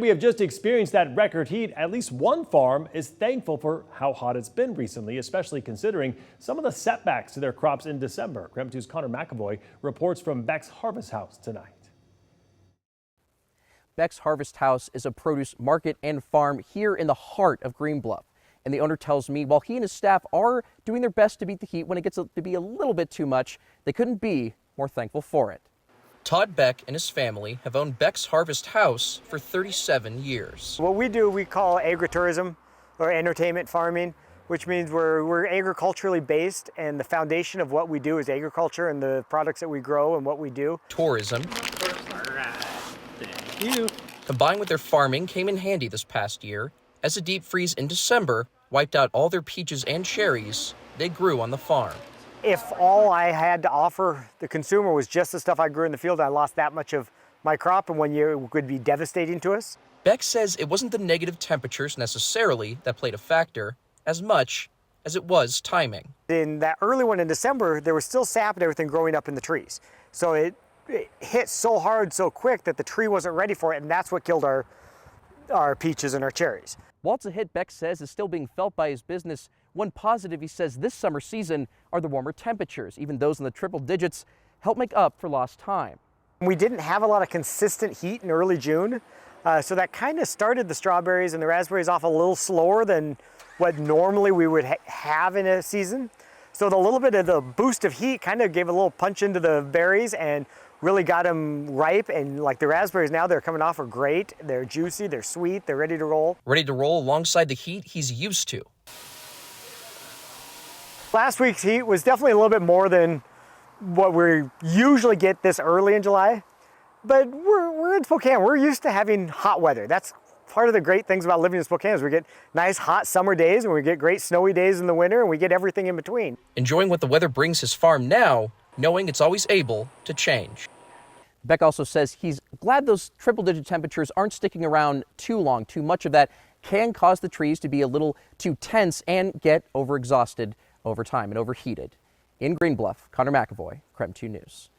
We have just experienced that record heat. At least one farm is thankful for how hot it's been recently, especially considering some of the setbacks to their crops in December. KREM 2's Connor McAvoy reports from Beck's Harvest House tonight. Beck's Harvest House is a produce market and farm here in the heart of Green Bluff. And the owner tells me while he and his staff are doing their best to beat the heat when it gets to be a little bit too much, they couldn't be more thankful for it. Todd Beck and his family have owned Beck's Harvest House for 37 years. What we do, we call agritourism or entertainment farming, which means we're agriculturally based, and the foundation of what we do is agriculture and the products that we grow and what we do. Tourism, Thank you, combined with their farming, came in handy this past year as a deep freeze in December wiped out all their peaches and cherries they grew on the farm. If all I had to offer the consumer was just the stuff I grew in the field, I lost that much of my crop in 1 year, it would be devastating to us. Beck says it wasn't the negative temperatures necessarily that played a factor as much as it was timing. In that early one in December, there was still sap and everything growing up in the trees. So it hit so hard, so quick that the tree wasn't ready for it, and that's what killed our peaches and our cherries. While it's a hit Beck says is still being felt by his business, one positive he says this summer season are the warmer temperatures. Even those in the triple digits help make up for lost time. We didn't have a lot of consistent heat in early June, so that kind of started the strawberries and the raspberries off a little slower than what normally we would have in a season. So the little bit of the boost of heat kind of gave a little punch into the berries and really got them ripe, and like the raspberries now, they're coming off are great. They're juicy, they're sweet, they're ready to roll. Ready to roll alongside the heat he's used to. Last week's heat was definitely a little bit more than what we usually get this early in July, but we're in Spokane. We're used to having hot weather. That's part of the great things about living in Spokane is we get nice hot summer days and we get great snowy days in the winter and we get everything in between. Enjoying what the weather brings his farm now, knowing it's always able to change. Beck also says he's glad those triple-digit temperatures aren't sticking around too long. Too much of that can cause the trees to be a little too tense and get overexhausted over time and overheated. In Green Bluff, Connor McAvoy, KREM 2 News.